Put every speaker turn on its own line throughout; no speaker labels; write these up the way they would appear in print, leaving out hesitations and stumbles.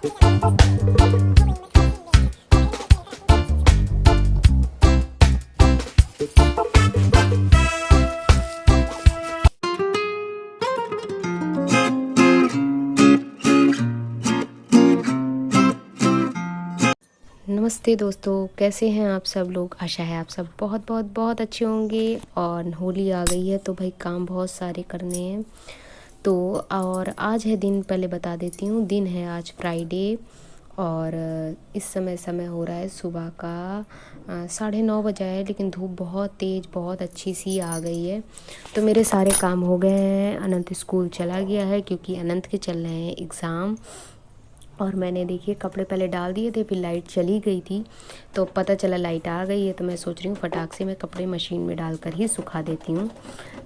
नमस्ते दोस्तों, कैसे हैं आप सब लोग। आशा है आप सब बहुत बहुत बहुत अच्छे होंगे। और होली आ गई है तो भाई काम बहुत सारे करने हैं। तो और आज है दिन, पहले बता देती हूँ, दिन है आज फ्राइडे। और इस समय हो रहा है सुबह का 9:30 बजा है, लेकिन धूप बहुत तेज़ बहुत अच्छी सी आ गई है। तो मेरे सारे काम हो गए हैं। अनंत स्कूल चला गया है क्योंकि अनंत के चल रहे हैं एग्ज़ाम। और मैंने देखिए कपड़े पहले डाल दिए थे, फिर लाइट चली गई थी तो पता चला लाइट आ गई है। तो मैं सोच रही हूँ फटाक से मैं कपड़े मशीन में डाल कर ही सुखा देती हूँ।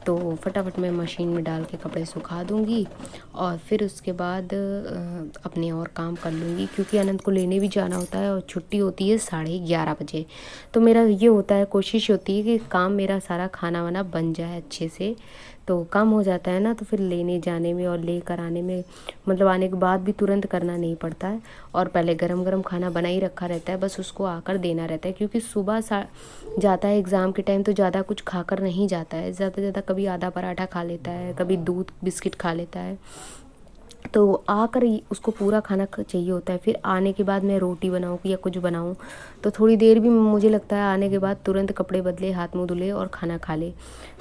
तो फटाफट मैं मशीन में डाल के कपड़े सुखा दूँगी और फिर उसके बाद अपने और काम कर लूँगी, क्योंकि अनंत को लेने भी जाना होता है और छुट्टी होती है 11:30 बजे। तो मेरा ये होता है, कोशिश होती है कि काम मेरा सारा खाना वाना बन जाए अच्छे से, तो काम हो जाता है ना। तो फिर लेने जाने में और लेकर आने में, मतलब आने के बाद भी तुरंत करना नहीं पड़ता है। और पहले गरम गरम खाना बना ही रखा रहता है, बस उसको आकर देना रहता है। क्योंकि सुबह जाता है एग्ज़ाम के टाइम तो ज़्यादा कुछ खाकर नहीं जाता है, ज़्यादा से ज़्यादा कभी आधा पराठा खा लेता है, कभी दूध बिस्किट खा लेता है। तो आकर उसको पूरा खाना चाहिए होता है। फिर आने के बाद मैं रोटी बनाऊँ या कुछ बनाऊँ तो थोड़ी देर भी मुझे लगता है, आने के बाद तुरंत कपड़े बदले, हाथ मुँह धुले और खाना खा ले।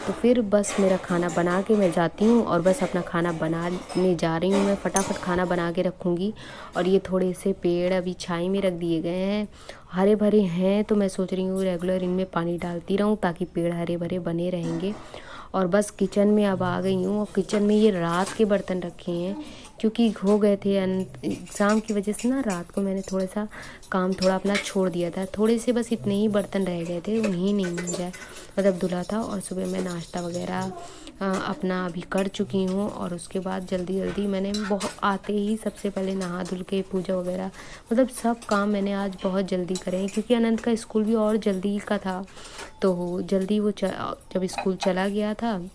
तो फिर बस मेरा खाना बना के मैं जाती हूँ और बस अपना खाना बनाने जा रही हूँ। मैं फटाफट खाना बना के रखूँगी। और ये थोड़े से पेड़ अभी छाई में रख दिए गए हैं, हरे भरे हैं, तो मैं सोच रही हूँ रेगुलर इनमें पानी डालती रहूँ ताकि पेड़ हरे भरे बने रहेंगे। और बस किचन में अब आ गई हूँ। और किचन में ये रात के बर्तन रखे हैं क्योंकि हो गए थे एग्ज़ाम की वजह से ना। रात को मैंने थोड़ा अपना छोड़ दिया था, थोड़े से बस इतने ही बर्तन रह गए थे, उन्हीं नहीं मांजा, मतलब धुला था। और सुबह मैं नाश्ता वगैरह अपना अभी कर चुकी हूँ। और उसके बाद जल्दी जल्दी मैंने आते ही सबसे पहले नहा धुल के पूजा वगैरह, मतलब सब काम मैंने आज बहुत जल्दी करे हैं, क्योंकि अनंत का स्कूल भी और जल्दी का था। तो जल्दी वो जब स्कूल चला गया था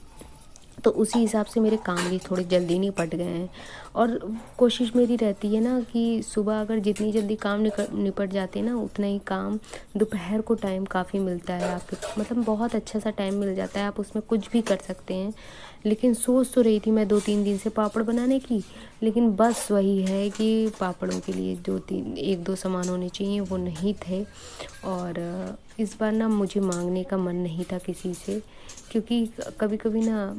तो उसी हिसाब से मेरे काम भी थोड़े जल्दी निपट गए हैं। और कोशिश मेरी रहती है ना कि सुबह अगर जितनी जल्दी काम निपट जाते हैं ना, उतना ही काम दोपहर को टाइम काफ़ी मिलता है आपके, मतलब बहुत अच्छा सा टाइम मिल जाता है, आप उसमें कुछ भी कर सकते हैं। लेकिन सोच तो रही थी मैं 2-3 दिन से पापड़ बनाने की, लेकिन बस वही है कि पापड़ों के लिए 1-2 सामान होने चाहिए, वो नहीं थे। और इस बार ना मुझे मांगने का मन नहीं था किसी से, क्योंकि कभी कभी ना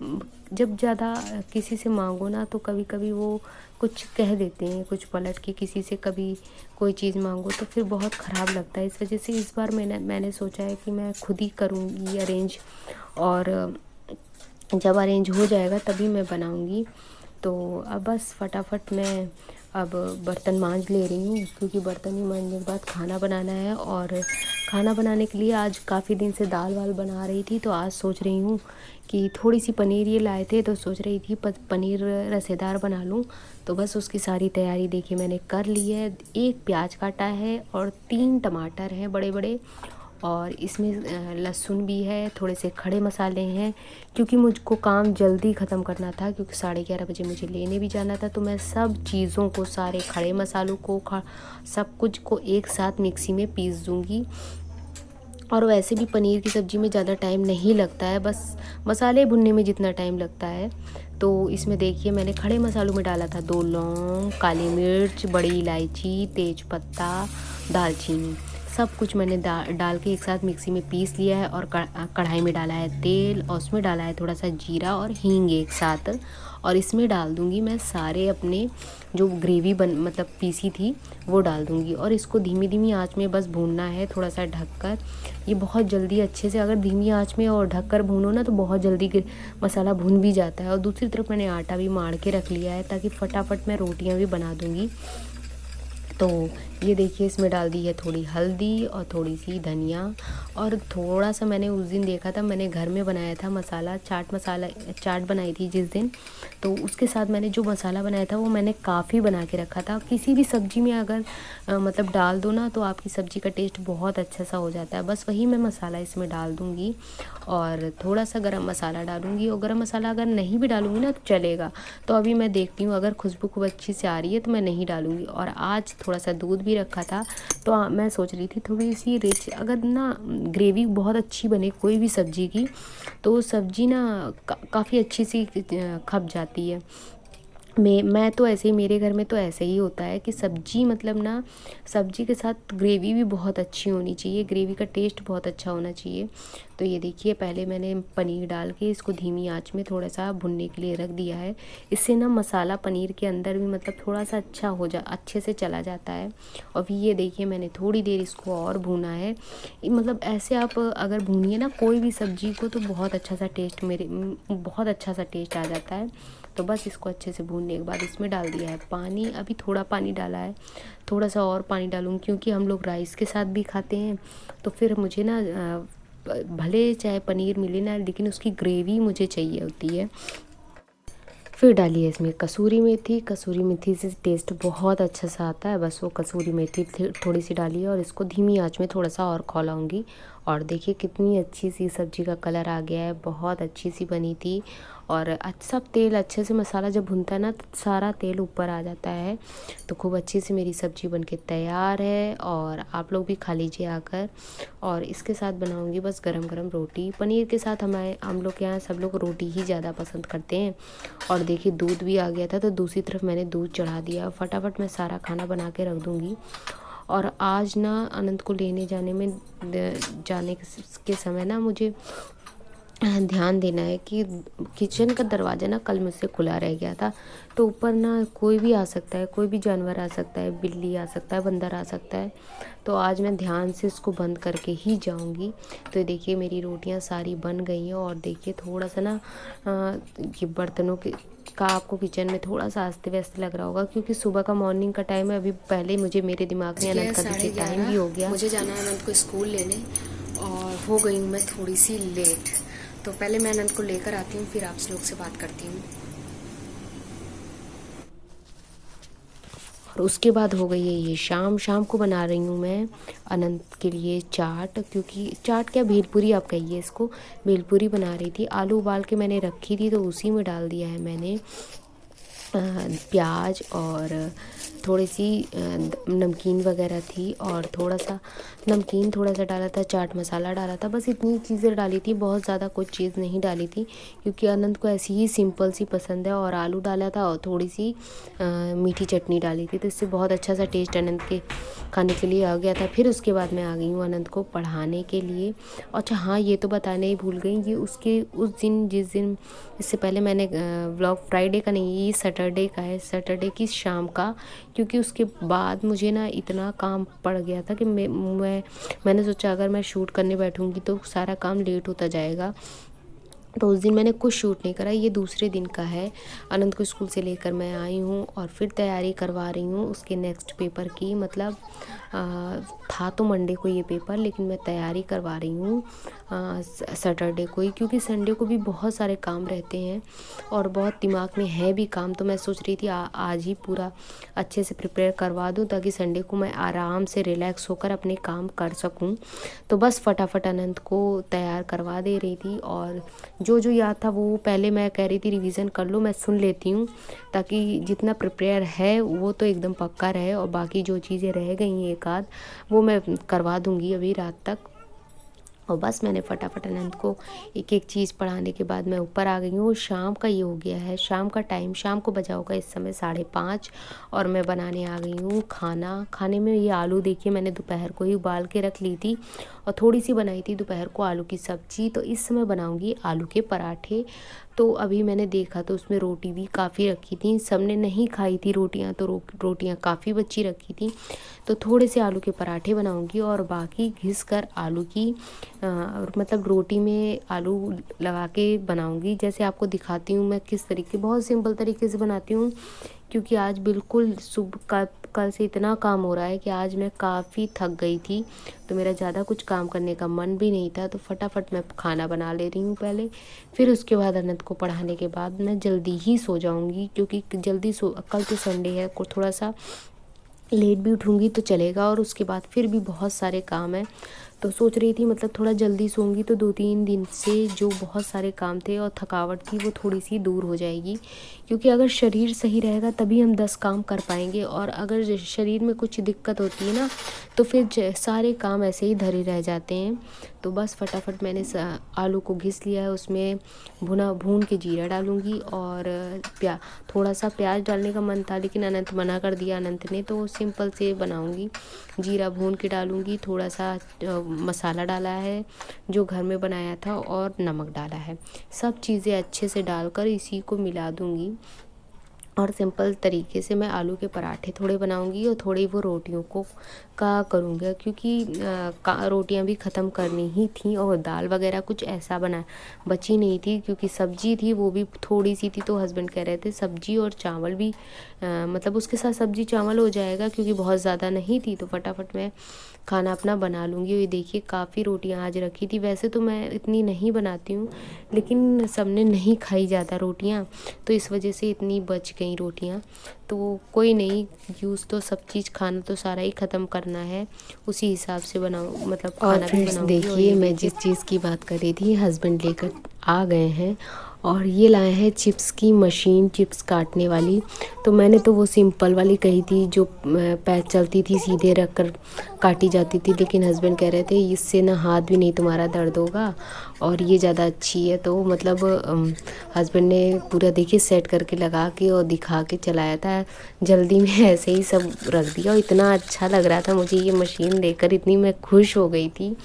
जब ज़्यादा किसी से मांगो ना तो कभी कभी वो कुछ कह देते हैं, कुछ पलट के किसी से कभी कोई चीज़ मांगो तो फिर बहुत ख़राब लगता है। इस वजह से इस बार मैंने सोचा है कि मैं खुद ही करूँगी अरेंज, और जब अरेंज हो जाएगा तभी मैं बनाऊँगी। तो अब बस फटाफट मैं अब बर्तन मांज ले रही हूँ, क्योंकि बर्तन ही मांजने के बाद खाना बनाना है। और खाना बनाने के लिए आज काफ़ी दिन से दाल वाल बना रही थी, तो आज सोच रही हूँ कि थोड़ी सी पनीर ये लाए थे तो सोच रही थी पनीर रसेदार बना लूँ। तो बस उसकी सारी तैयारी देखिए मैंने कर ली है। 1 प्याज काटा है और 3 टमाटर हैं बड़े बड़े, और इसमें लहसुन भी है, थोड़े से खड़े मसाले हैं, क्योंकि मुझको काम जल्दी ख़त्म करना था, क्योंकि 11:30 बजे मुझे लेने भी जाना था। तो मैं सब चीज़ों को, सारे खड़े मसालों को, सब कुछ को एक साथ मिक्सी में पीस दूँगी। और वैसे भी पनीर की सब्ज़ी में ज़्यादा टाइम नहीं लगता है, बस मसाले भुनने में जितना टाइम लगता है। तो इसमें देखिए मैंने खड़े मसालों में डाला था 2 लौंग, काली मिर्च, बड़ी इलायची, तेज़पत्ता, दालचीनी, सब कुछ मैंने डाल के एक साथ मिक्सी में पीस लिया है। और कढ़ाई में डाला है तेल, और उसमें डाला है थोड़ा सा जीरा और हींग एक साथ। और इसमें डाल दूँगी मैं सारे अपने जो ग्रेवी मतलब पीसी थी वो डाल दूँगी। और इसको धीमी धीमी आंच में बस भूनना है, थोड़ा सा ढककर। ये बहुत जल्दी अच्छे से अगर धीमी आंच में और ढककर भूनो ना तो बहुत जल्दी मसाला भून भी जाता है। और दूसरी तरफ मैंने आटा भी माड़ के रख लिया है ताकि फटाफट मैं रोटियाँ भी बना दूँगी। तो ये देखिए इसमें डाल दी है थोड़ी हल्दी और थोड़ी सी धनिया, और थोड़ा सा मैंने उस दिन देखा था, मैंने घर में बनाया था मसाला, चाट बनाई थी जिस दिन, तो उसके साथ मैंने जो मसाला बनाया था वो मैंने काफ़ी बना के रखा था। किसी भी सब्ज़ी में अगर मतलब डाल दो ना तो आपकी सब्ज़ी का टेस्ट बहुत अच्छा सा हो जाता है। बस वही मैं मसाला इसमें डाल दूँगी और थोड़ा सा गरम मसाला डालूँगी, और गरम मसाला अगर नहीं भी डालूँगी ना तो चलेगा। तो अभी मैं देखती हूँ अगर खुशबू खूब अच्छी से आ रही है तो मैं नहीं डालूँगी। और आज थोड़ा सा दूध भी रखा था, तो मैं सोच रही थी थोड़ी सी रिच, अगर ना ग्रेवी बहुत अच्छी बने कोई भी सब्ज़ी की तो सब्ज़ी ना काफ़ी अच्छी सी खप जाती है। मैं तो ऐसे ही, मेरे घर में तो ऐसे ही होता है कि सब्ज़ी मतलब ना सब्ज़ी के साथ ग्रेवी भी बहुत अच्छी होनी चाहिए, ग्रेवी का टेस्ट बहुत अच्छा होना चाहिए। तो ये देखिए पहले मैंने पनीर डाल के इसको धीमी आंच में थोड़ा सा भुनने के लिए रख दिया है। इससे ना मसाला पनीर के अंदर भी मतलब थोड़ा सा अच्छे से चला जाता है। और फिर ये देखिए मैंने थोड़ी देर इसको और भूना है। मतलब ऐसे आप अगर भूनिए ना कोई भी सब्ज़ी को तो बहुत अच्छा सा टेस्ट आ जाता है। तो बस इसको अच्छे से भूनने के बाद इसमें डाल दिया है पानी। अभी थोड़ा पानी डाला है, थोड़ा सा और पानी डालूँगी क्योंकि हम लोग राइस के साथ भी खाते हैं। तो फिर मुझे ना भले चाहे पनीर मिले ना लेकिन उसकी ग्रेवी मुझे चाहिए होती है। फिर डालिए इसमें कसूरी मेथी से टेस्ट बहुत अच्छा सा आता है। बस वो कसूरी मेथी थोड़ी सी डालिए और इसको धीमी आंच में थोड़ा सा और खौलाऊंगी। और देखिए कितनी अच्छी सी सब्ज़ी का कलर आ गया है, बहुत अच्छी सी बनी थी। और सब तेल अच्छे से, मसाला जब भुनता है ना तो सारा तेल ऊपर आ जाता है। तो खूब अच्छी से मेरी सब्ज़ी बनके तैयार है और आप लोग भी खा लीजिए आकर। और इसके साथ बनाऊंगी बस गरम गरम रोटी। पनीर के साथ हम लोग के यहाँ सब लोग रोटी ही ज़्यादा पसंद करते हैं। और देखिए दूध भी आ गया था तो दूसरी तरफ मैंने दूध चढ़ा दिया। फटाफट मैं सारा खाना बना के रख दूँगी। और आज ना अनंत को लेने जाने के समय ना मुझे ध्यान देना है कि किचन का दरवाज़ा ना कल मुझसे खुला रह गया था। तो ऊपर ना कोई भी आ सकता है, कोई भी जानवर आ सकता है, बिल्ली आ सकता है, बंदर आ सकता है। तो आज मैं ध्यान से इसको बंद करके ही जाऊंगी। तो देखिए मेरी रोटियां सारी बन गई हैं। और देखिए थोड़ा सा ना ये बर्तनों के का आपको किचन में थोड़ा सा अस्त व्यस्त लग रहा होगा क्योंकि सुबह का मॉर्निंग का टाइम है। अभी पहले मेरे दिमाग में अनंत का देखिए टाइम भी हो गया, मुझे जाना है अनंत को स्कूल लेने और हो गई हूँ मैं थोड़ी सी लेट। तो पहले मैं अनंत को लेकर आती हूँ, फिर आप लोग से बात करती हूँ। और उसके बाद हो गई है ये शाम को बना रही हूँ मैं अनंत के लिए चाट, क्योंकि चाट क्या भेलपूरी आप कहिए इसको, भेलपूरी बना रही थी। आलू उबाल के मैंने रखी थी तो उसी में डाल दिया है मैंने प्याज और थोड़ी सी नमकीन वगैरह थी और थोड़ा सा नमकीन थोड़ा सा डाला था, चाट मसाला डाला था, बस इतनी चीज़ें डाली थी, बहुत ज़्यादा कुछ चीज़ नहीं डाली थी क्योंकि अनंत को ऐसी ही सिंपल सी पसंद है। और आलू डाला था और थोड़ी सी मीठी चटनी डाली थी तो इससे बहुत अच्छा सा टेस्ट अनंत के खाने के लिए आ गया था। फिर उसके बाद मैं आ गई हूँ अनंत को पढ़ाने के लिए। अच्छा हाँ, ये तो बताने ही भूल गई, ये उस दिन जिस दिन इससे पहले मैंने व्लॉग फ्राइडे का नहीं, ये सैटरडे का है, सैटरडे की शाम का, क्योंकि उसके बाद मुझे ना इतना काम पड़ गया था कि मैंने सोचा अगर मैं शूट करने बैठूंगी तो सारा काम लेट होता जाएगा। तो उस दिन मैंने कुछ शूट नहीं करा। ये दूसरे दिन का है। अनंत को स्कूल से लेकर मैं आई हूँ और फिर तैयारी करवा रही हूँ उसके नेक्स्ट पेपर की। मतलब था तो मंडे को ये पेपर, लेकिन मैं तैयारी करवा रही हूँ सैटरडे को ही, क्योंकि संडे को भी बहुत सारे काम रहते हैं और बहुत दिमाग में है भी काम। तो मैं सोच रही थी आज ही पूरा अच्छे से प्रिपेयर करवा दूँ ताकि संडे को मैं आराम से रिलैक्स होकर अपने काम कर सकूँ। तो बस फटाफट अनंत को तैयार करवा दे रही थी और जो याद था वो पहले मैं कह रही थी रिवीजन कर लो, मैं सुन लेती हूँ ताकि जितना प्रिपेयर है वो तो एकदम पक्का रहे और बाकी जो चीज़ें रह गई हैं एक आध वो मैं करवा दूँगी अभी रात तक। और बस मैंने फटाफट अनंत को एक एक चीज़ पढ़ाने के बाद मैं ऊपर आ गई हूँ। शाम का ये हो गया है, शाम का टाइम, शाम को बजा होगा इस समय 5:30 और मैं बनाने आ गई हूँ खाने में ये आलू देखिए मैंने दोपहर को ही उबाल के रख ली थी और थोड़ी सी बनाई थी दोपहर को आलू की सब्ज़ी। तो इस समय बनाऊँगी आलू के पराठे। तो अभी मैंने देखा तो उसमें रोटी भी काफ़ी रखी थी, सबने नहीं खाई थी रोटियां, तो रोटियां काफ़ी बची रखी थी। तो थोड़े से आलू के पराठे बनाऊंगी और बाकी घिस कर आलू की मतलब रोटी में आलू लगा के बनाऊंगी। जैसे आपको दिखाती हूँ मैं किस तरीके, बहुत सिंपल तरीके से बनाती हूँ क्योंकि आज बिल्कुल कल से इतना काम हो रहा है कि आज मैं काफ़ी थक गई थी, तो मेरा ज़्यादा कुछ काम करने का मन भी नहीं था। तो फटाफट मैं खाना बना ले रही हूँ पहले, फिर उसके बाद अनंत को पढ़ाने के बाद मैं जल्दी ही सो जाऊँगी, क्योंकि जल्दी कल तो संडे है, को थोड़ा सा लेट भी उठूँगी तो चलेगा, और उसके बाद फिर भी बहुत सारे काम हैं। तो सोच रही थी मतलब थोड़ा जल्दी सोऊंगी तो 2-3 दिन से जो बहुत सारे काम थे और थकावट थी वो थोड़ी सी दूर हो जाएगी, क्योंकि अगर शरीर सही रहेगा तभी हम 10 काम कर पाएंगे, और अगर शरीर में कुछ दिक्कत होती है ना तो फिर सारे काम ऐसे ही धरे रह जाते हैं। तो बस फटाफट मैंने आलू को घिस लिया है, उसमें भून के जीरा डालूँगी, और थोड़ा सा प्याज डालने का मन था लेकिन अनंत मना कर दिया अनंत ने, तो सिंपल से बनाऊँगी। जीरा भून के डालूँगी, थोड़ा सा मसाला डाला है जो घर में बनाया था, और नमक डाला है। सब चीज़ें अच्छे से डालकर इसी को मिला दूँगी, और सिंपल तरीके से मैं आलू के पराठे थोड़े बनाऊंगी और थोड़ी वो रोटियों को का करूँगी, क्योंकि रोटियां भी ख़त्म करनी ही थी, और दाल वगैरह कुछ ऐसा बची नहीं थी, क्योंकि सब्जी थी वो भी थोड़ी सी थी। तो हस्बैंड कह रहे थे सब्जी और चावल भी मतलब उसके साथ सब्जी चावल हो जाएगा, क्योंकि बहुत ज़्यादा नहीं थी। तो फटाफट मैं खाना अपना बना लूँगी। ये देखिए काफ़ी रोटियां आज रखी थी, वैसे तो मैं इतनी नहीं बनाती हूँ, लेकिन सबने नहीं खाई ज़्यादा रोटियां, तो इस वजह से इतनी बच गई रोटियां। तो कोई नहीं, यूज़ तो सब चीज़, खाना तो सारा ही ख़त्म करना है, उसी हिसाब से बनाऊँ, मतलब खाना भी बनाऊँगी। देखिए मैं जिस चीज़ की बात कर रही थी, हस्बैंड लेकर आ गए हैं, और ये लाए हैं चिप्स की मशीन, चिप्स काटने वाली। तो मैंने तो वो सिंपल वाली कही थी जो पैच चलती थी, सीधे रख कर काटी जाती थी, लेकिन हस्बैंड कह रहे थे इससे ना हाथ भी नहीं तुम्हारा दर्द होगा, और ये ज़्यादा अच्छी है। तो मतलब हस्बैंड ने पूरा देखिए सेट करके लगा के और दिखा के चलाया था, जल्दी में ऐसे ही सब रख दिया, और इतना अच्छा लग रहा था मुझे ये मशीन देखकर, इतनी मैं खुश हो गई थी।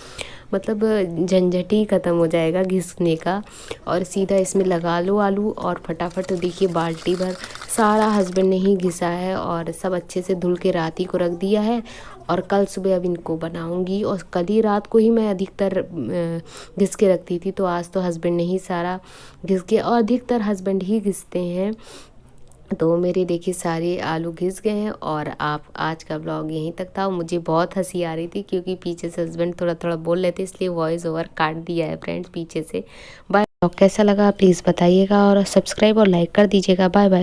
मतलब झंझट ही ख़त्म हो जाएगा घिसने का, और सीधा इसमें लगा लो आलू, और फटाफट। तो देखिए बाल्टी भर सारा हस्बैंड ने ही घिसा है, और सब अच्छे से धुल के रात ही को रख दिया है, और कल सुबह अब इनको बनाऊंगी। और कल ही रात को ही मैं अधिकतर घिस के रखती थी, तो आज तो हस्बैंड ने ही सारा घिस के, और अधिकतर हस्बैंड ही घिसते हैं। तो मेरे देखिए सारे आलू घिस गए हैं, और आप आज का ब्लॉग यहीं तक था। मुझे बहुत हंसी आ रही थी, क्योंकि पीछे से हस्बैंड थोड़ा थोड़ा बोल रहे थे, इसलिए वॉइस ओवर काट दिया है फ्रेंड्स पीछे से। बाय। ब्लॉग कैसा लगा प्लीज़ बताइएगा, और सब्सक्राइब और लाइक कर दीजिएगा। Bye bye.